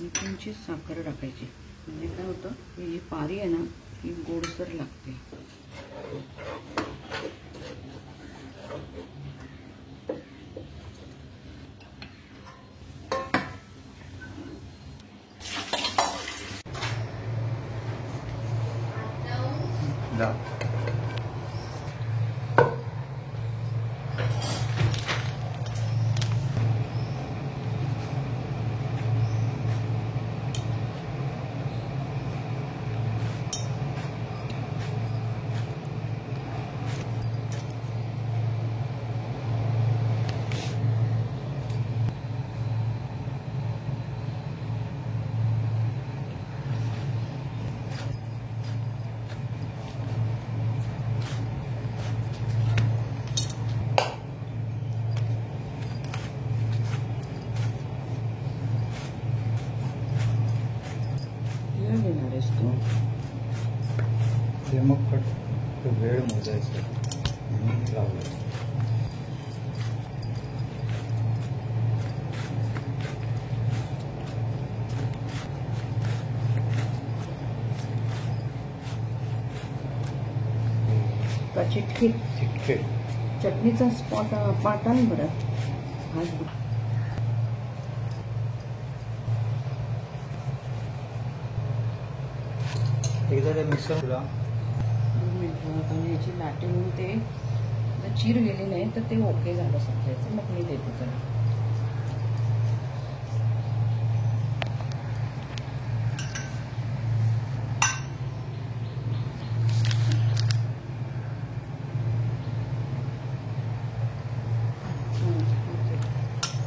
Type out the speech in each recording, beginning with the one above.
किंचित साखर टाकायची, म्हणजे काय होतं ही जी पारी आहे ना ही गोडसर लागते. घेणार आहेस तू? ते मग तो वेळ मोजायचा म्हणून लावलं. का चिटकी चिटके चटणीचा स्पॉट पाट आहे बरं. एकदा ते मिक्सर तुला याची लाटे म्हणून ते जर चीर गेली नाही तर ते ओके झालं समजायचं. मग मी देते त्याला.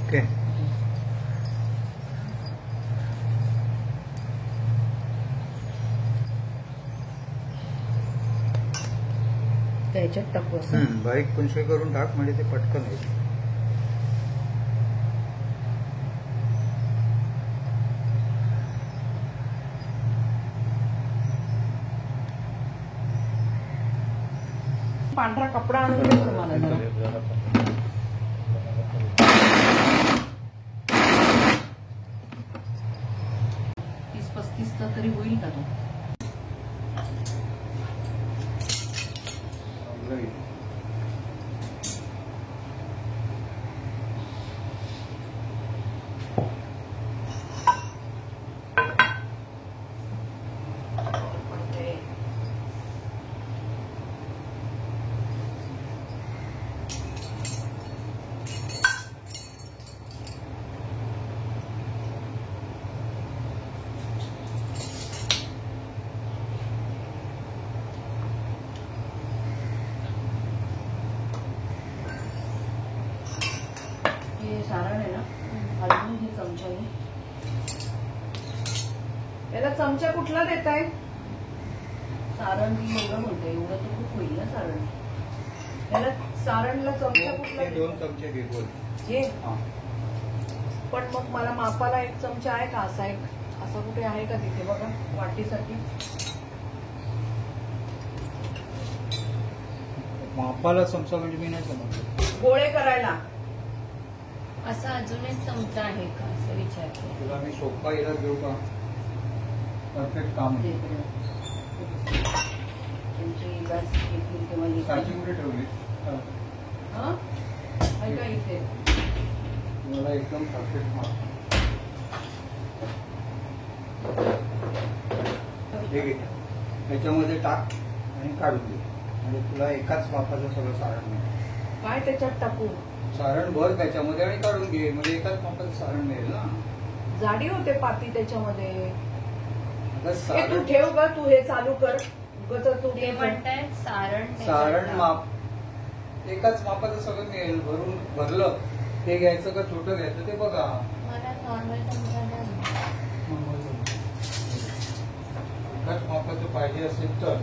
ओके त्याच्यात टाकू असं. बारीक पंचवे करून टाक म्हणजे ते पटकन होईल. पांढरा कपडा आणून देतो मला जरा. 30-35 तरी होईल का तो? सारण आहे ना, हलवून घे चमच्याने. याला चमचा कुठला देताय? सारण मी एवढं म्हणते, एवढं तर खूप होईल ना सारण. याला सारणला चमचा कुठला? 2 चमचे घे बोल. हे पण मग मला मापाला 1 चमचा आहे का? असा एक असं कुठे आहे का तिथे बघा वाटीसाठी? मापाला चमचा म्हणजे मी नाही समजलं. गोळे करायला असा अजून एक चमचा आहे का असं विचारते. तुला मी सोपा इलाज देऊ का? परफेक्ट काम आहे. साची कुठे ठेवली? ऐका इथे मला एकदम परफेक्ट माप. हे घे त्याच्यामध्ये टाक आणि काढून दे म्हणजे तुला एकाच मापाचं सगळं सारण मिळेल. काय त्याच्यात टाकू? सारण भर त्याच्यामध्ये आणि काढून घे म्हणजे एकाच मापाचं सारण मिळेल ना. जाडी होते पाती त्याच्यामध्ये. सारण तू ठेव ग, तू हे चालू कर. ते म्हणतायत सारण माप एकाच मापाचं सगळं मिळेल. भरलं ते घ्यायचं का छोटं घ्यायचं ते बघा. मला नॉर्मल चमचा द्या. एकाच मापाचं पाहिजे असेल तर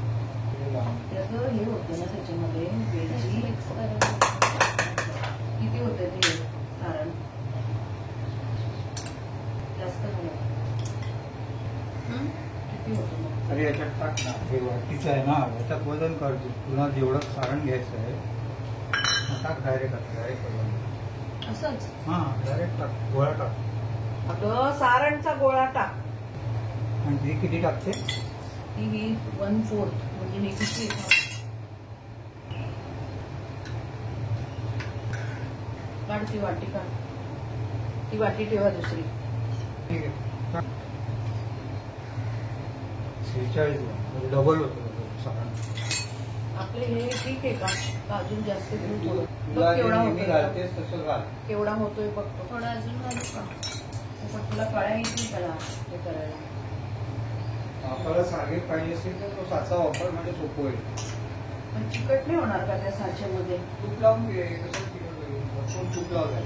त्याचं हे होतं ना त्याच्यामध्ये वेलची मिक्स करून किती होते ते सारण? जास्त किती होतं मग? अरे याच्यात टाक ना. हे वाटीचं आहे ना, याच्यात वजन काढतो. तुला जेवढं सारण घ्यायचं आहे टाक. डायरेक्ट वजन असंच. डायरेक्ट टाक. गोळा टाक. अगं सारणचा गोळा टाक. आणि ती किती टाकते? ही 1/4 म्हणजे हे किती काढ ती वाटी काढ. ती वाटी ठेवा दुसरी. ठीक आहे. 46 म्हणजे डबल होतं सारण. आपले हे ठीक आहे का अजून जास्त घेऊ थोडं? तुला बघ केवढा जे नेहमी होतोय घालतेस तसं घाल. केवढा होतोय बघतो. थोडं अजून घालू का? पण तुला कळायला येईल त्याला हे करायला. आपल्याला सागे पाहिजे असेल तर तो साचा वापर म्हणजे सोपं होईल. पण चिकट नाही होणार का त्या साच्यामध्ये? तूप लावून घे. कसं भरपूर तूप लावलंय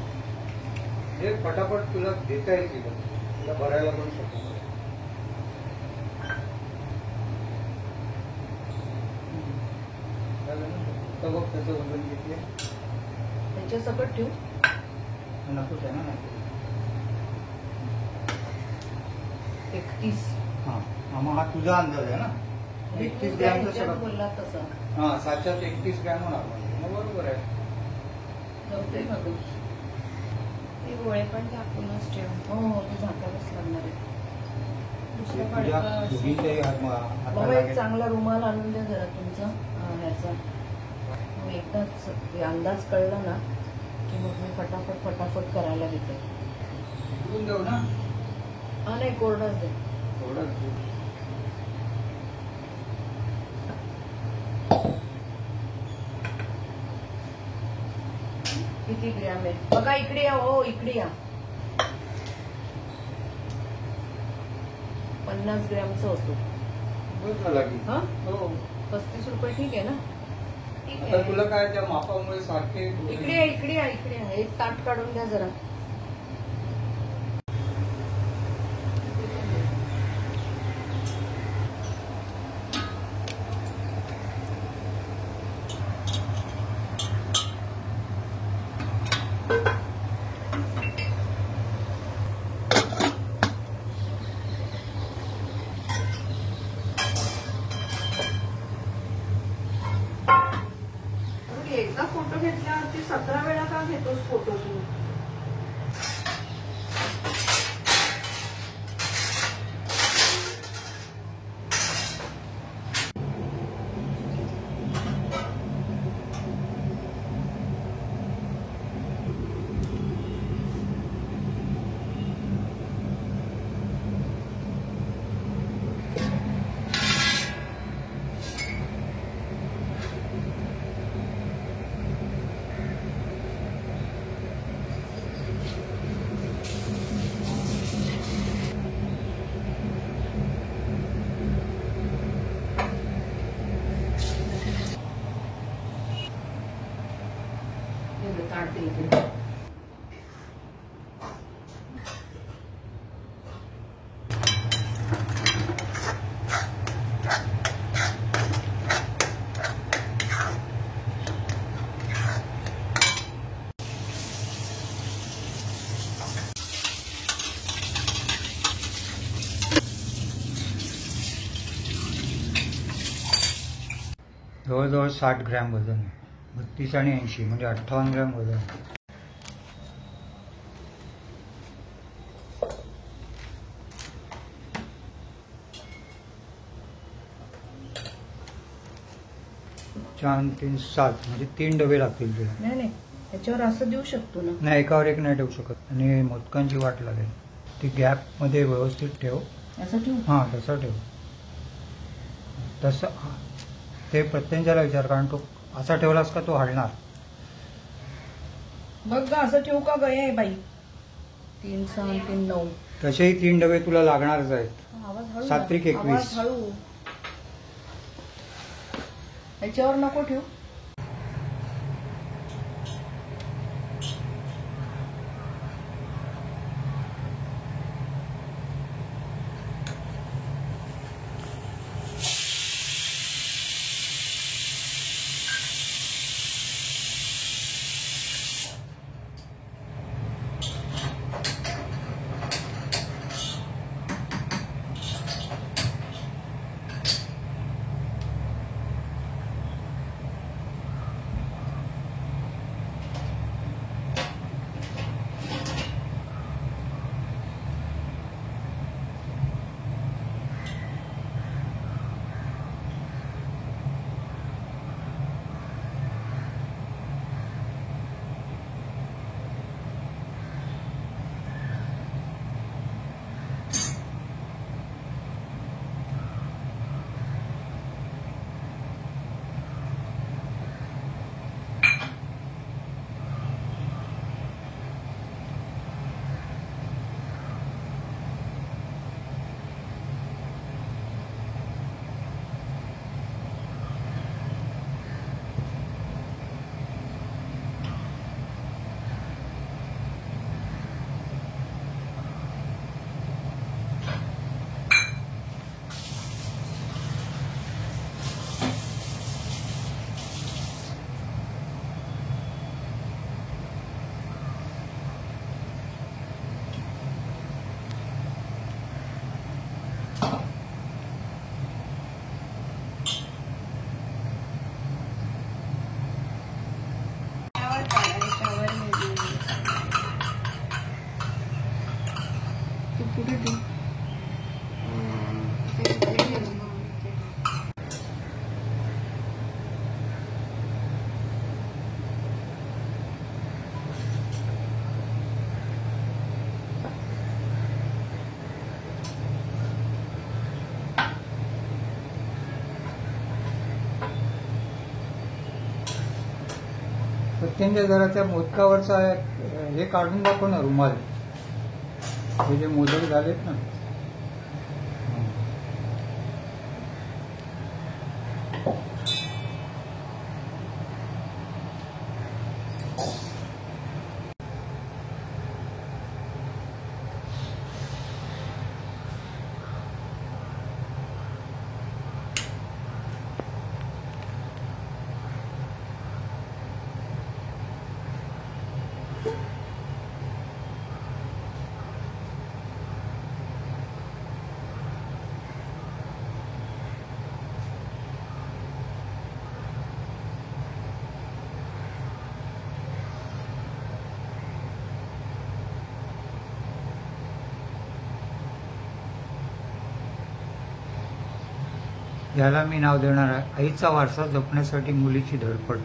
हे पटापट तुला देता येईल की तुला भरायला पण शकतो. तर बघ त्याचं वजन किती आहे. त्याच्या सकट ठेवू. नकोच आहे ना. 31. हा मग हा तुझा अंदाज आहे ना. 31 ग्रॅमचं ह्याच्यात सगळं. बोलला तसा हा साच्यात 31 ग्रॅम होणार म्हणजे मग बरोबर आहे. जमतंय का तू? ते गोळे पण झाकूनच ठेव. हो ते झाकायलाच लागणार आहे. दुसरं तुझ्या पडकं असेल. दोघींच्याही बाबा एक चांगला रुमाल आणून द्या जरा तुमचा ह्याचा. मग एकदाच ते अंदाज कळला ना की मग मी फटाफट करायला घेते. उघडून देऊ ना. हा नाही कोरडाच दे. थोडं किती ग्रॅम आहे बघा. इकडे या. हो इकडे या. 50 ग्रॅमचं होतो. बस झाला की. हा हो 35 रुपये ठीक आहे ना? ठीक आता आहे. तुला काय त्या मापामुळे सारखे इकडे या इकडे या इकडे या. एक ताट काढून द्या जरा. एकदा फोटो घेतल्यावरती 17 वेळा का घेतोस फोटो तू? काढते इकडे. जवळजवळ 60 ग्रॅम वजन आहे. 32 आणि 80 म्हणजे 58 ग्रॅम वजन. चार 3 7 म्हणजे 3 डबे लागतील तुला. नाही नाही त्याच्यावर असं देऊ शकतो ना. नाही एकावर एक नाही ठेवू शकत आणि मोदकांची वाट लागेल. ती गॅप मध्ये व्यवस्थित ठेव. असं ठेवू. हा तसं ठेव. तसं ते प्रत्येकाला विचार कारण तो असा ठेवलास का तो हलणार. बघ ग असं ठेवू का ग ये बाई. 3 6 3 9. तसेही 3 डबे तुला लागणारच आहेत. आवाज हळू. सात्विक 21. आवाज हळू. त्याच्यावर नको ठेवू. कुठे ठेवू? सत्यंच्या जरा त्या मोदकावरचा हे काढून दाखव ना रुमाल. हे जे मोदक झालेत ना. याला मी नाव देणार आहे आईचा वारसा जपण्यासाठी मुलीची धडपड.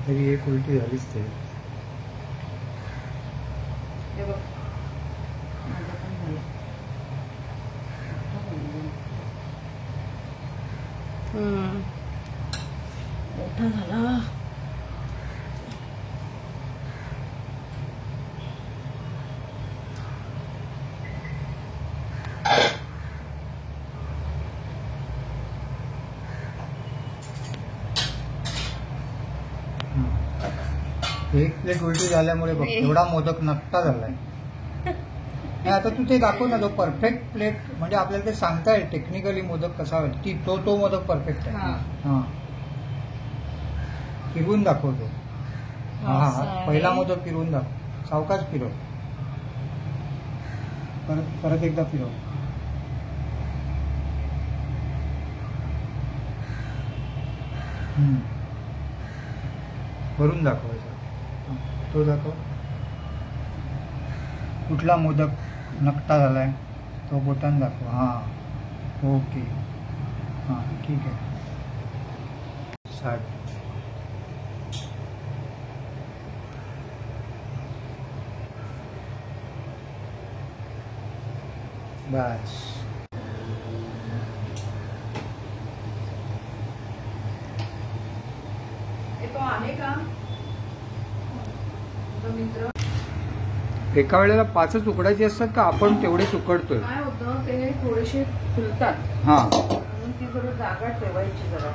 तरी एक उलटी झालीच ते. हे बघ माझं पण झालं. मोठा झाला. एक प्लेट उलटी झाल्यामुळे बघ एवढा मोदक नक्का झालाय. नाही, आता तू ते दाखव ना. तो परफेक्ट प्लेट म्हणजे आपल्याला ते सांगता येईल टेक्निकली मोदक कसा होईल. ती तो मोदक परफेक्ट आहे. हा फिरवून दाखवतो. हा पहिला मोदक फिरवून दाखव. सावकाश फिरव. परत एकदा फिरव. भरून दाखवायचा. तो दाखव. कुठला मोदक नकटा झालाय तो बोटान दाखव. हा ओके. हा ठीक आहे. 60. बस. तो आहे का मित्र? एका वेळेला 5च उकडायचे असतात का आपण तेवढेच उकडतोय? काय होतं ते थोडेसे फुलतात. हा म्हणून ती जरा जागा ठेवायची जरा.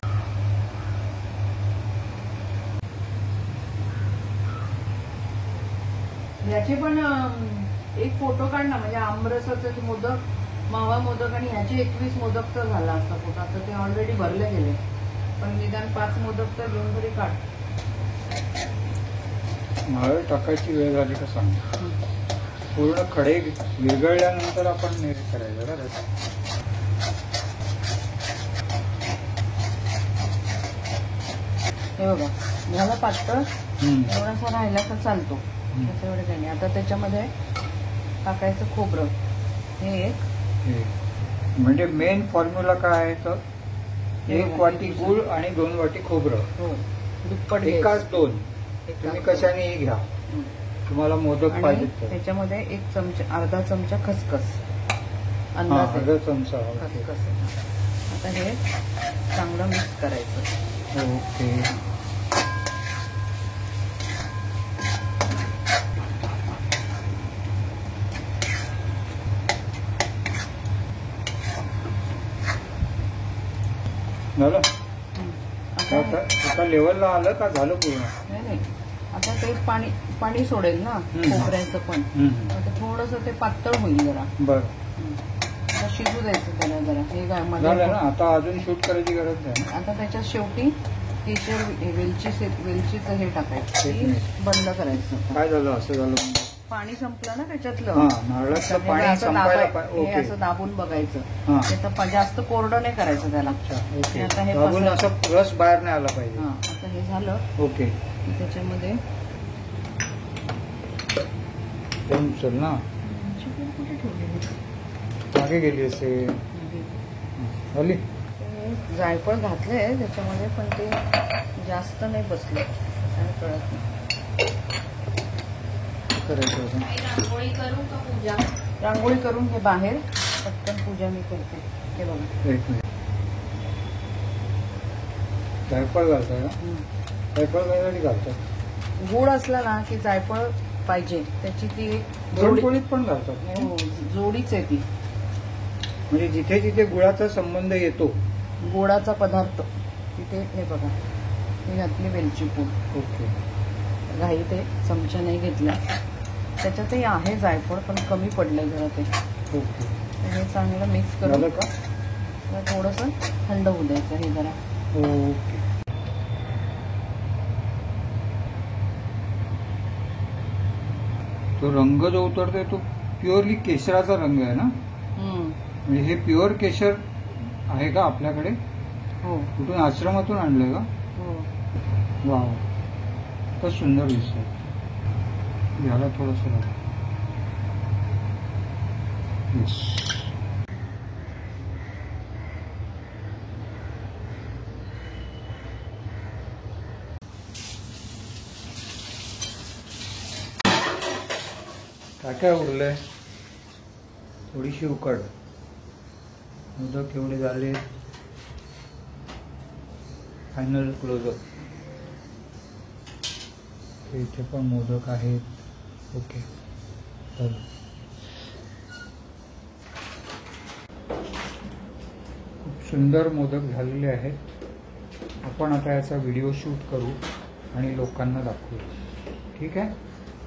याचे पण एक फोटो काढ ना. म्हणजे आमरसाचे मोदक, मावा मोदक आणि ह्याचे 21 मोदक तर झाला असता फोटो. आता ते ऑलरेडी भरले गेले. पण निदान 5 मोदक तर घेऊन तरी काढ. नारळ टाकायची वेळ झाली का सांग. पूर्ण खडे विरघळल्यानंतर आपण हे करायचं का त्याचं. हे बघा झाला पातळ. एवढासा राहिला तर चालतो. त्याचं एवढं काही नाही. आता त्याच्यामध्ये टाकायचं खोबरं. हे एक म्हणजे मेन फॉर्म्युला काय आहे तर 1 वाटी गूळ आणि 2 वाटी खोबरं. हो दुप्पट एकाच 2. तुम्ही कशानेही घ्या तुम्हाला मोदक पाहिजे तर. त्याच्यामध्ये 1 चमचा अर्धा चमचा खसखस. अर्धा चमचा खसखस. आता हे चांगलं मिक्स करायचं. ओके. झालं आता आता लेवलला आलं का झालं पूर्ण? नाही आता ते पाणी सोडेल ना खोबऱ्याचं पण. आता थोडंसं ते पातळ होईल जरा. बरं आता शिजू द्यायचं त्याला जरा. हे झालं ना आता अजून शूट करायची गरज नाही. आता त्याच्यात शेवटी केशर वेलचीचं हे टाकायचं, बंद करायचं. काय झालं असं झालं? पाणी संपलं ना त्याच्यातलं. नारळाचं हे पाणी असं संपायला हे असं दाबून बघायचं. हां. ते तर जास्त कोरडं नाही करायचं त्याला. ओके. आता हे दाबून असं रस बाहेर नाही आला पाहिजे. हा आता हे झालं ओके. की त्याच्यामध्ये चल ना कुठे ठेवलेली मागे गेली असे झाली. जायफळ घातले त्याच्यामध्ये, पण ते जास्त नाही बसलं, काय कळत नाही. करायचं होतं. रांगोळी करू का पूजा? रांगोळी करून हे बाहेर पटकन पूजा मी करते. हे बघा एक मिनिट. जायफळ घालताय का? जायफळ घालायसाठी घालतात. गोड असला ना की जायफळ पाहिजे, त्याची ती एक पुरणपोळीत पण घालतात नाही? हो, जोडीच आहे ती. म्हणजे जिथे जिथे गुळाचा संबंध येतो गोडाचा पदार्थ तिथे. हे बघा ही घातली वेलची पूड. ओके. घाई ते चमचा नाही घेतला, त्याच्यातही आहे जायफळ पण कमी पडलंय जरा ते. ओके. हे चांगलं मिक्स करून झालं का? थोडंसं थंड होऊ द्यायचं हे जरा. ओके. तो रंग जो उतरतोय तो प्युअरली केशराचा रंग आहे ना? म्हणजे हे प्युअर केशर आहे का आपल्याकडे? हो कुठून आश्रमातून आणलंय का? हो. वा खूपच सुंदर दिसतंय. घ्यायला थोडंसं लागेल. येस. काय काय उरलंय? थोडीशी उकड. मोदक एवढे झाले. Final close up. इथे पण मोदक आहेत. ओके चल. खूप सुंदर मोदक झालेले आहेत. आपण आता याचा व्हिडिओ शूट करू आणि लोकांना दाखवू. ठीक आहे.